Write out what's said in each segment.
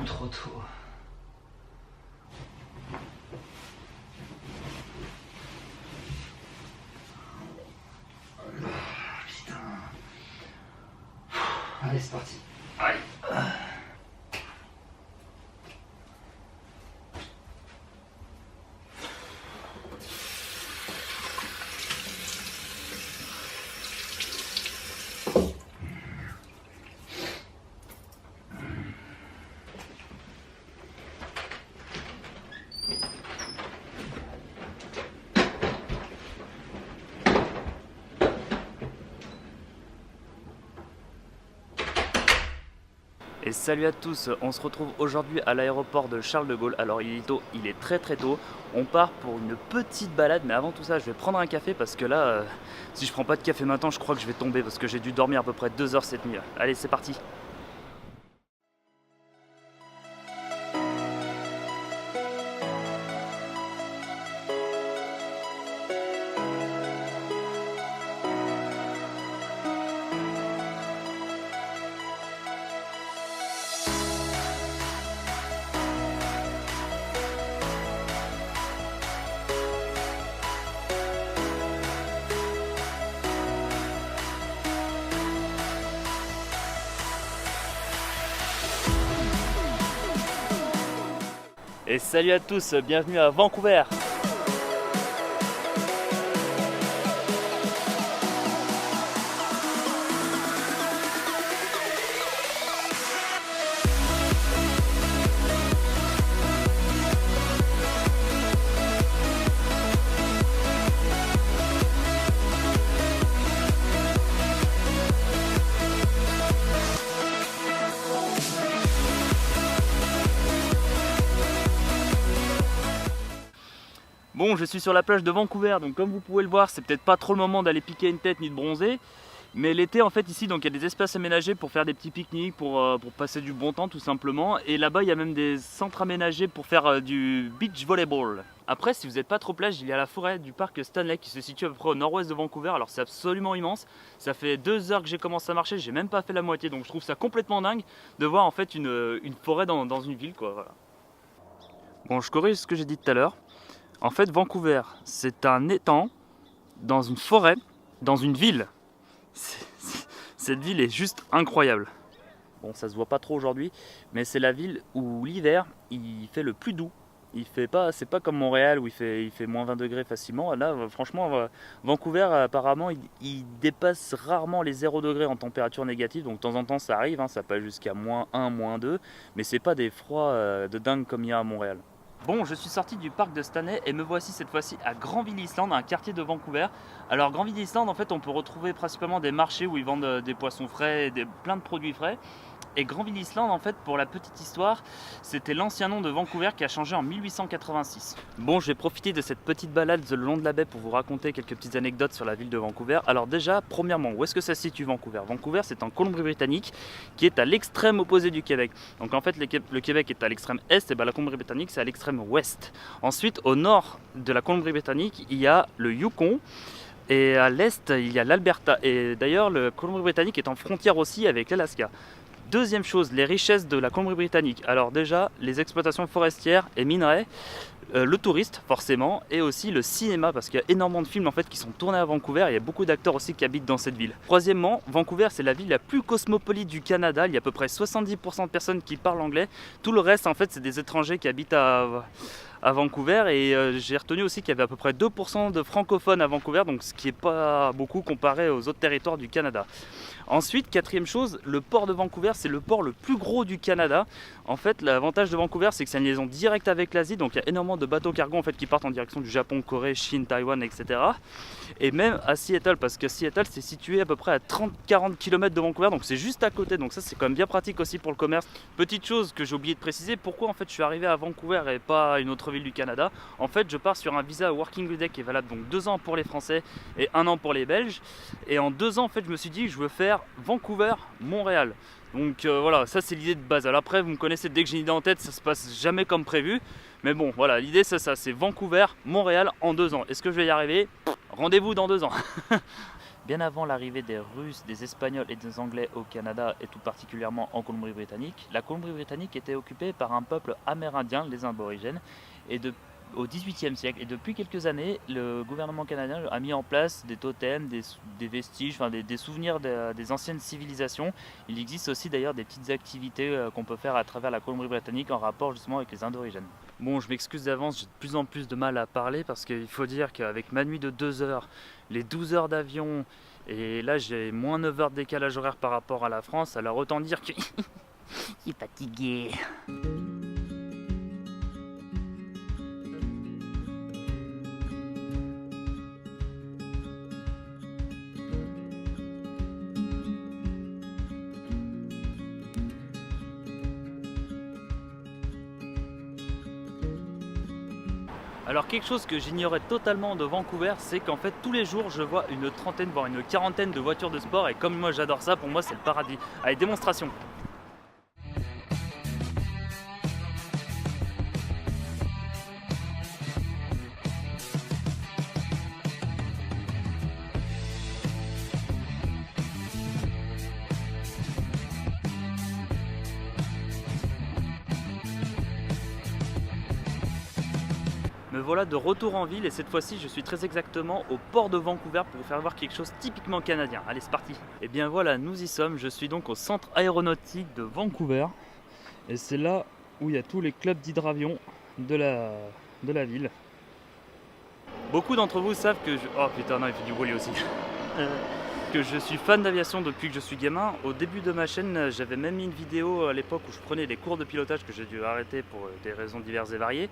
trop tôt. Putain. Allez, c'est parti. Allez. Et salut à tous, on se retrouve aujourd'hui à l'aéroport de Charles de Gaulle. Alors il est très tôt, on part pour une petite balade, mais avant tout ça je vais prendre un café parce que là, si je prends pas de café maintenant, je crois que je vais tomber parce que j'ai dû dormir à peu près 2 heures cette nuit. Allez, c'est parti. Et salut à tous, bienvenue à Vancouver. Bon, je suis sur la plage de Vancouver, donc comme vous pouvez le voir, c'est peut-être pas trop le moment d'aller piquer une tête ni de bronzer. Mais l'été, en fait, ici, donc il y a des espaces aménagés pour faire des petits pique-niques, pour passer du bon temps tout simplement. Et là-bas, il y a même des centres aménagés pour faire du beach volleyball. Après, si vous n'êtes pas trop plage, il y a la forêt du parc Stanley qui se situe à peu près au nord-ouest de Vancouver. Alors c'est absolument immense. Ça fait 2 heures que j'ai commencé à marcher, j'ai même pas fait la moitié. Donc je trouve ça complètement dingue de voir en fait une forêt dans une ville, quoi. Voilà. Bon, je corrige ce que j'ai dit tout à l'heure. En fait, Vancouver, c'est un étang dans une forêt, dans une ville. Cette ville est juste incroyable. Bon, ça se voit pas trop aujourd'hui, mais c'est la ville où l'hiver, il fait le plus doux. C'est pas comme Montréal où il fait moins 20 degrés facilement. Là, franchement, Vancouver, apparemment, il dépasse rarement les 0 degrés en température négative. Donc de temps en temps, ça arrive, hein, ça passe jusqu'à -1, -2, mais c'est pas des froids de dingue comme il y a à Montréal. Bon, je suis sorti du parc de Stanley et me voici cette fois-ci à Granville Island, un quartier de Vancouver. Alors Granville Island, en fait, on peut retrouver principalement des marchés où ils vendent des poissons frais et plein de produits frais. Et Granville Island, en fait, pour la petite histoire, c'était l'ancien nom de Vancouver qui a changé en 1886. Bon, je vais profiter de cette petite balade le long de la baie pour vous raconter quelques petites anecdotes sur la ville de Vancouver. Alors déjà, premièrement, où est-ce que ça se situe Vancouver? Vancouver, c'est en Colombie-Britannique, qui est à l'extrême opposé du Québec. Donc en fait, le Québec est à l'extrême est, et la Colombie-Britannique, c'est à l'extrême ouest. Ensuite, au nord de la Colombie-Britannique, il y a le Yukon. Et à l'est, il y a l'Alberta. Et d'ailleurs, le Colombie-Britannique est en frontière aussi avec l'Alaska. Deuxième chose, les richesses de la Colombie-Britannique. Alors déjà, les exploitations forestières et minerais, le touriste forcément, et aussi le cinéma, parce qu'il y a énormément de films en fait qui sont tournés à Vancouver. Il y a beaucoup d'acteurs aussi qui habitent dans cette ville. Troisièmement, Vancouver, c'est la ville la plus cosmopolite du Canada. Il y a à peu près 70% de personnes qui parlent anglais. Tout le reste en fait, c'est des étrangers qui habitent à Vancouver, et j'ai retenu aussi qu'il y avait à peu près 2% de francophones à Vancouver, donc ce qui n'est pas beaucoup comparé aux autres territoires du Canada. Ensuite, quatrième chose, le port de Vancouver, c'est le port le plus gros du Canada. En fait, l'avantage de Vancouver, c'est que c'est une liaison directe avec l'Asie, donc il y a énormément de bateaux cargo en fait, qui partent en direction du Japon, Corée, Chine, Taïwan, etc. Et même à Seattle, parce que Seattle, c'est situé à peu près à 30-40 km de Vancouver, donc c'est juste à côté, donc ça c'est quand même bien pratique aussi pour le commerce. Petite chose que j'ai oublié de préciser, pourquoi en fait je suis arrivé à Vancouver et pas à une autre ville du Canada. En fait, je pars sur un visa Working Holiday qui est valable donc 2 ans pour les Français et 1 an pour les Belges. Et en 2 ans, en fait, je me suis dit que je veux faire Vancouver-Montréal. Donc voilà, ça c'est l'idée de base. Alors après, vous me connaissez, dès que j'ai une idée en tête, ça se passe jamais comme prévu. Mais bon, voilà, l'idée c'est ça, c'est Vancouver-Montréal en 2 ans. Est-ce que je vais y arriver? Rendez-vous dans 2 ans. bien avant l'arrivée des Russes, des Espagnols et des Anglais au Canada et tout particulièrement en Colombie-Britannique, la Colombie-Britannique était occupée par un peuple amérindien, les aborigènes, au XVIIIe siècle. Et depuis quelques années, le gouvernement canadien a mis en place des totems, des vestiges, enfin des souvenirs des anciennes civilisations. Il existe aussi d'ailleurs des petites activités qu'on peut faire à travers la Colombie-Britannique en rapport justement avec les Indoorigènes. Bon, je m'excuse d'avance, j'ai de plus en plus de mal à parler parce qu'il faut dire qu'avec ma nuit de 2 heures, les 12 heures d'avion, et là j'ai moins 9 heures de décalage horaire par rapport à la France, alors autant dire que je suis fatigué. Alors quelque chose que j'ignorais totalement de Vancouver, c'est qu'en fait tous les jours je vois une trentaine voire une quarantaine de voitures de sport et comme moi j'adore ça, pour moi c'est le paradis. Allez, démonstration. Me voilà de retour en ville et cette fois-ci je suis très exactement au port de Vancouver pour vous faire voir quelque chose typiquement canadien. Allez, c'est parti. Et bien voilà, nous y sommes. Je suis donc au centre aéronautique de Vancouver et c'est là où il y a tous les clubs d'hydravion de la ville. Beaucoup d'entre vous savent que je... Oh putain, non, il fait du bruit aussi. Que je suis fan d'aviation depuis que je suis gamin. Au début de ma chaîne, j'avais même mis une vidéo à l'époque où je prenais des cours de pilotage que j'ai dû arrêter pour des raisons diverses et variées.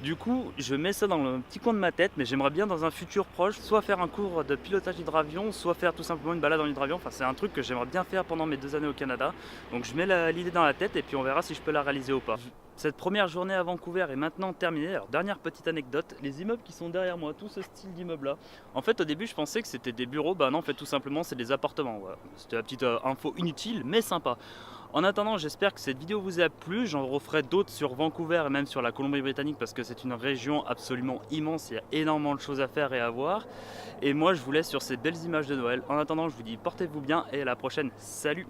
Du coup, je mets ça dans le petit coin de ma tête, mais j'aimerais bien dans un futur proche, soit faire un cours de pilotage d'hydravion, soit faire tout simplement une balade en hydravion. Enfin, c'est un truc que j'aimerais bien faire pendant mes 2 années au Canada. Donc je mets l'idée dans la tête et puis on verra si je peux la réaliser ou pas. Cette première journée à Vancouver est maintenant terminée. Alors dernière petite anecdote, les immeubles qui sont derrière moi, tout ce style d'immeuble là. En fait au début je pensais que c'était des bureaux, bah non en fait tout simplement c'est des appartements. Voilà. C'était la petite info inutile mais sympa. En attendant, j'espère que cette vidéo vous a plu. J'en referai d'autres sur Vancouver et même sur la Colombie-Britannique parce que c'est une région absolument immense. Il y a énormément de choses à faire et à voir. Et moi, je vous laisse sur ces belles images de Noël. En attendant, je vous dis portez-vous bien et à la prochaine. Salut!